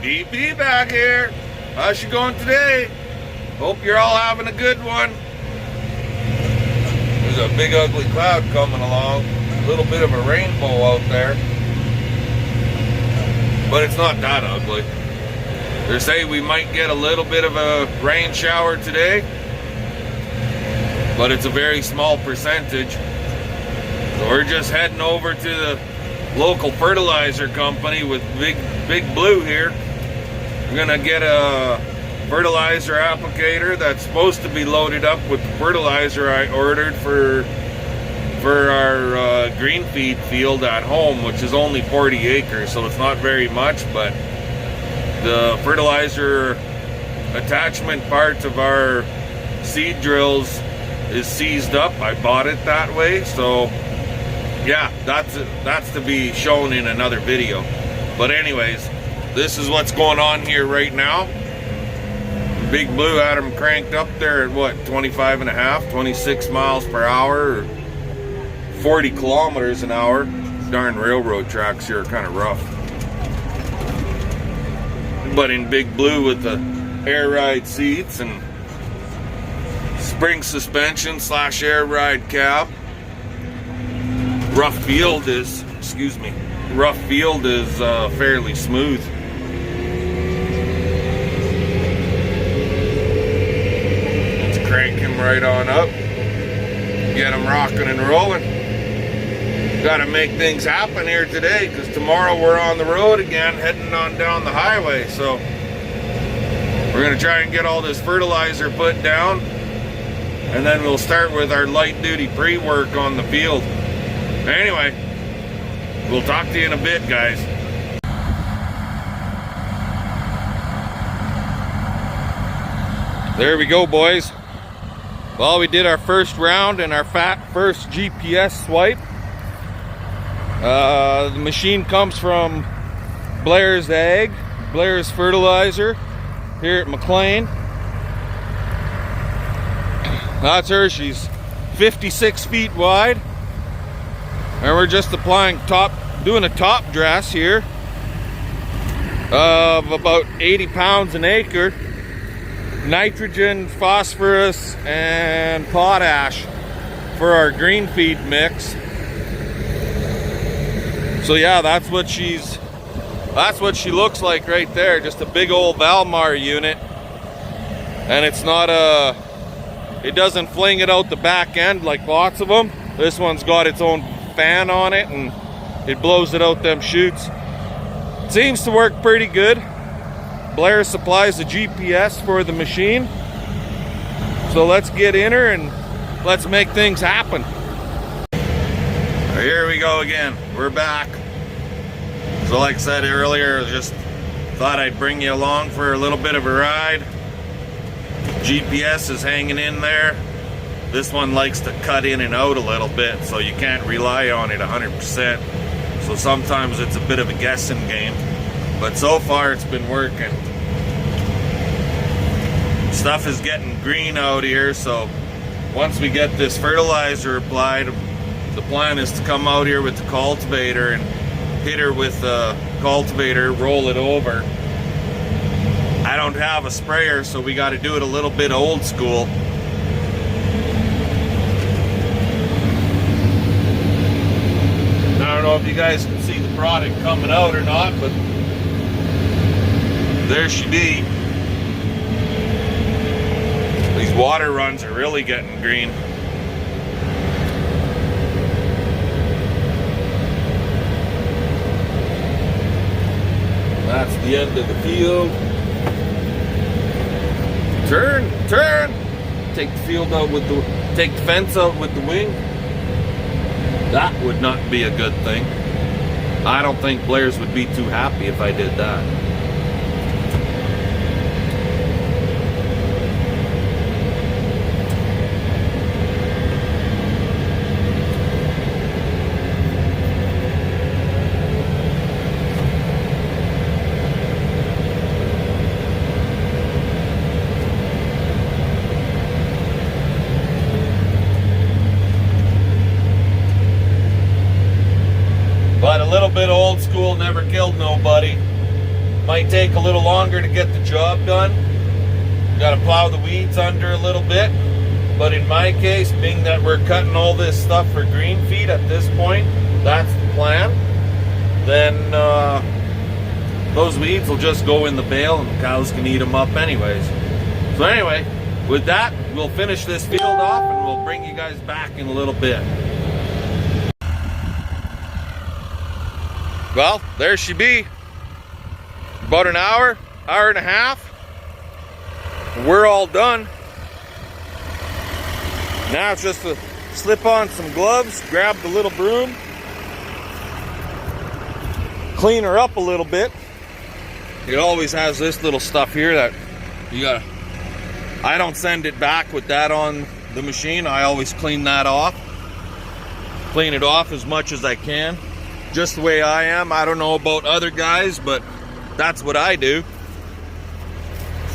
DP back here. How's you going today? Hope you're all having a good one. There's a big ugly cloud coming along. A little bit of a rainbow out there. But it's not that ugly. They say we might get a little bit of a rain shower today, but it's a very small percentage. So we're just heading over to the local fertilizer company with Big Blue here. We're gonna get a fertilizer applicator that's supposed to be loaded up with the fertilizer I ordered for our green feed field at home, which is only 40 acres, so it's not very much, but the fertilizer attachment part of our seed drills is seized up. I bought it that way, so yeah, that's to be shown in another video. But anyways, this is what's going on here right now. Big Blue had them cranked up there at what, 25 and a half, 26 miles per hour, or 40 kilometers an hour. Darn railroad tracks here are kind of rough. But in Big Blue with the air ride seats and spring suspension / air ride cab. Rough field is fairly smooth. Let's crank him right on up. Get him rocking and rolling. Got to make things happen here today, because tomorrow we're on the road again, heading on down the highway. So we're going to try and get all this fertilizer put down, and then we'll start with our light duty pre-work on the field. Anyway, we'll talk to you in a bit, guys. There we go, boys. Well, we did our first round and our first GPS swipe. The machine comes from Blair's Fertilizer here at McLean. That's her. She's 56 feet wide, and we're just doing a top dress here of about 80 pounds an acre. Nitrogen, phosphorus, and potash for our green feed mix. So yeah, that's what she looks like right there. Just a big old Valmar unit, and it's not it doesn't fling it out the back end like lots of them. This one's got its own fan on it, and it blows it out them chutes. It seems to work pretty good. Blair supplies the GPS for the machine, so let's get in her and let's make things happen. Here we go again. We're back. So like I said earlier, just thought I'd bring you along for a little bit of a ride. GPS is hanging in there. This one likes to cut in and out a little bit, so you can't rely on it 100%. So sometimes it's a bit of a guessing game. But so far it's been working. Stuff is getting green out here, so once we get this fertilizer applied, the plan is to come out here with the cultivator and hit her with the cultivator, roll it over. I don't have a sprayer, so we got to do it a little bit old school. I don't know if you guys can see the product coming out or not, but there she be. These water runs are really getting green. That's the end of the field. Turn, turn. Take the field out with take the fence out with the wing. That would not be a good thing. I don't think Blair's would be too happy if I did that. But a little bit old school never killed nobody. Might take a little longer to get the job done. Got to plow the weeds under a little bit. But in my case, being that we're cutting all this stuff for green feed at this point, that's the plan. Then those weeds will just go in the bale and the cows can eat them up anyways. So anyway, with that, we'll finish this field off and we'll bring you guys back in a little bit. Well, there she be. About an hour, hour and a half. We're all done. Now it's just to slip on some gloves, grab the little broom, clean her up a little bit. It always has this little stuff here that you gotta, I don't send it back with that on the machine. I always clean that off. Clean it off as much as I can. Just the way I am. I don't know about other guys, but that's what I do.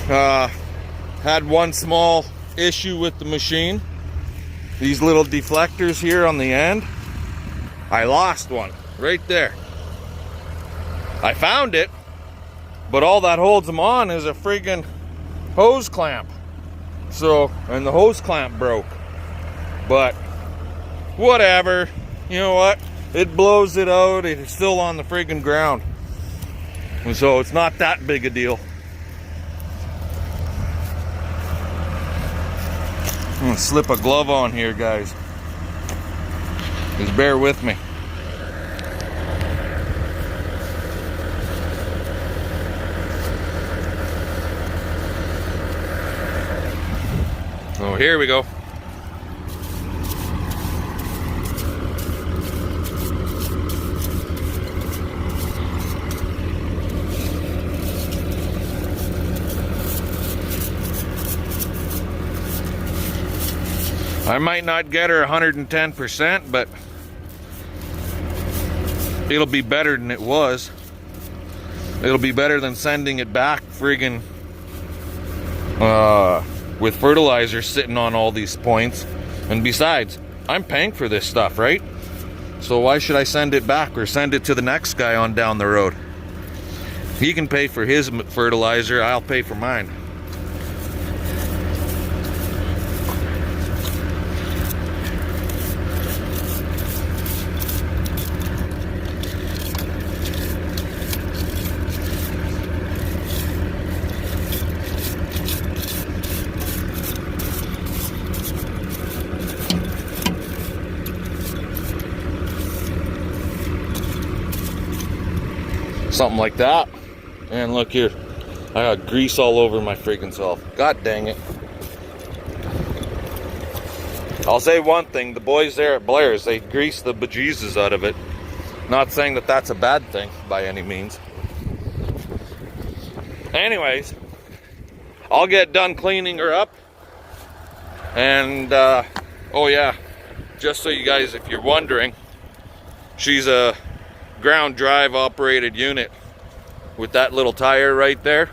Had one small issue with the machine. These little deflectors here on the end. I lost one right there. I found it, but all that holds them on is a friggin' hose clamp. So, and the hose clamp broke. But whatever, you know what? It blows it out. It's still on the friggin' ground. And so it's not that big a deal. I'm gonna slip a glove on here, guys. Just bear with me. So here we go. I might not get her 110%, but it'll be better than it was. It'll be better than sending it back friggin' with fertilizer sitting on all these points. And besides, I'm paying for this stuff, right? So why should I send it back or send it to the next guy on down the road? He can pay for his fertilizer, I'll pay for mine. Something like that. And look here, I got grease all over my freaking self. God dang it. I'll say one thing, the boys there at Blair's, they grease the bejesus out of it. Not saying that that's a bad thing by any means. Anyways, I'll get done cleaning her up. And oh yeah, just so you guys, if you're wondering, she's a ground drive operated unit with that little tire right there,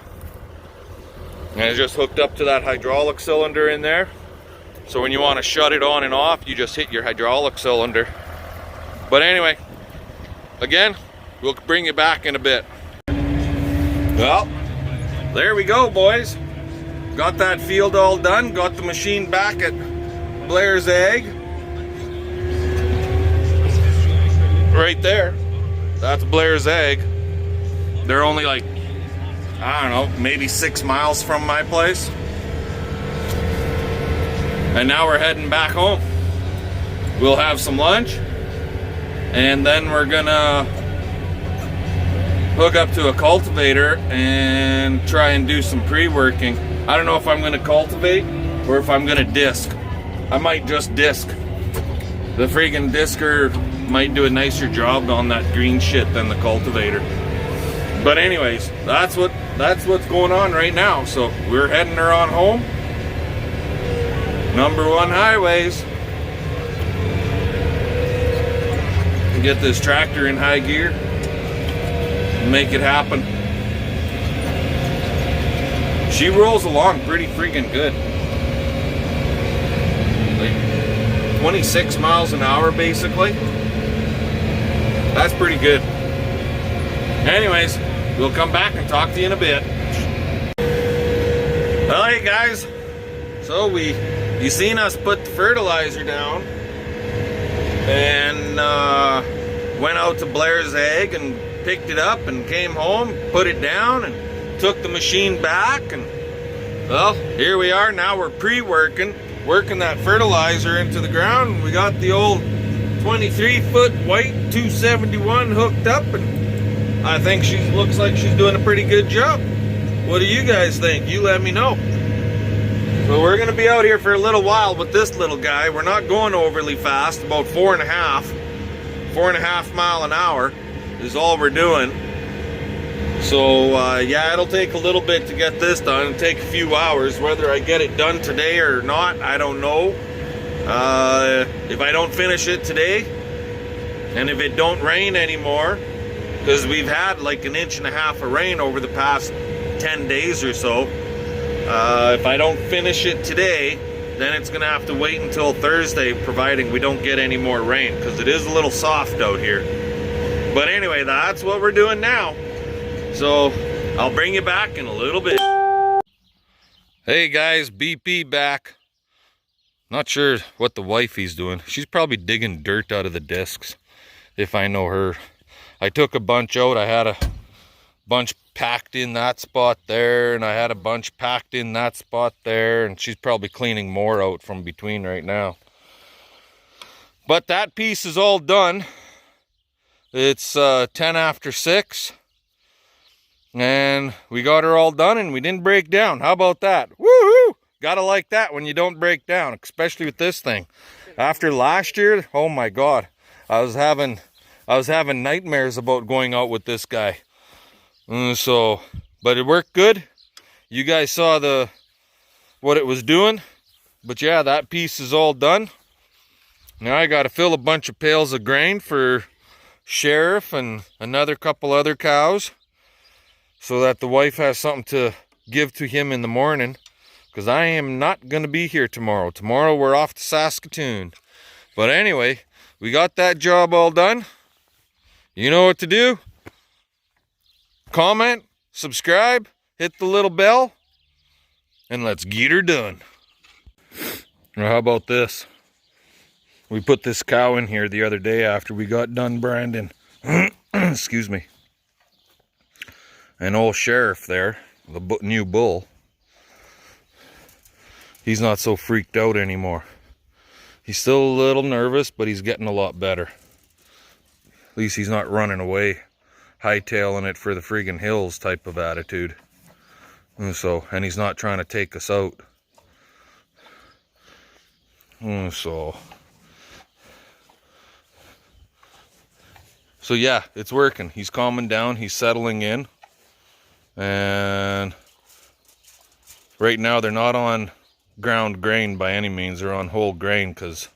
and it's just hooked up to that hydraulic cylinder in there. So when you want to shut it on and off, you just hit your hydraulic cylinder. But anyway, again, we'll bring you back in a bit. Well, there we go, boys. Got that field all done, got the machine back at Blair's Egg right there. That's Blair's Egg. They're only like, I don't know, maybe 6 miles from my place. And now we're heading back home. We'll have some lunch, and then we're gonna hook up to a cultivator and try and do some pre-working. I don't know if I'm gonna cultivate or if I'm gonna disc. I might just disc. The freaking discer might do a nicer job on that green shit than the cultivator. But anyways, that's what's going on right now. So we're heading her on home. #1 highways. Get this tractor in high gear and make it happen. She rolls along pretty freaking good. Like 26 miles an hour basically. That's pretty good. Anyways, we'll come back and talk to you in a bit. Well, hey guys, so you seen us put the fertilizer down and went out to Blair's Egg and picked it up and came home, put it down and took the machine back, and well, here we are. Now we're working that fertilizer into the ground. We got the old 23-foot white 271 hooked up, and I think she looks like she's doing a pretty good job. What do you guys think? You let me know. So we're gonna be out here for a little while with this little guy. We're not going overly fast, about 4.5 mile an hour is all we're doing. So yeah, it'll take a little bit to get this done. It'll take a few hours. Whether I get it done today or not, I don't know. If I don't finish it today, and if it don't rain anymore, because we've had like 1.5 inches of rain over the past 10 days or so, if I don't finish it today, then it's gonna have to wait until Thursday, providing we don't get any more rain, because it is a little soft out here. But anyway, that's what we're doing now. So I'll bring you back in a little bit. Hey guys, BP back. Not sure what the wifey's doing. She's probably digging dirt out of the discs, if I know her. I took a bunch out. I had a bunch packed in that spot there, and I had a bunch packed in that spot there, and she's probably cleaning more out from between right now. But that piece is all done. It's 10 after 6. And we got her all done and we didn't break down. How about that? Woohoo! Gotta like that when you don't break down, especially with this thing. After last year, oh my God, I was having nightmares about going out with this guy. But it worked good. You guys saw what it was doing. But yeah, that piece is all done. Now I gotta fill a bunch of pails of grain for Sheriff and another couple other cows, so that the wife has something to give to him in the morning, because I am not going to be here tomorrow. Tomorrow we're off to Saskatoon. But anyway, we got that job all done. You know what to do. Comment, subscribe, hit the little bell, and let's get her done. Now, how about this? We put this cow in here the other day after we got done branding. Excuse me. And old Sheriff there, the new bull, he's not so freaked out anymore. He's still a little nervous, but he's getting a lot better. At least he's not running away, hightailing it for the friggin' hills type of attitude. And he's not trying to take us out. So yeah, it's working. He's calming down, he's settling in. And right now they're not on ground grain by any means. They're on whole grain, because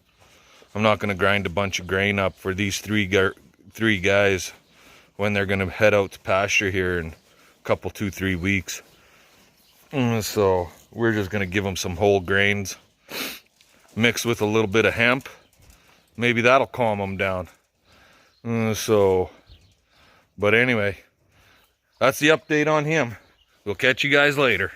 I'm not going to grind a bunch of grain up for these three guys when they're going to head out to pasture here in a couple, 2-3 weeks. So we're just going to give them some whole grains mixed with a little bit of hemp. Maybe that'll calm them down. But anyway, that's the update on him. We'll catch you guys later.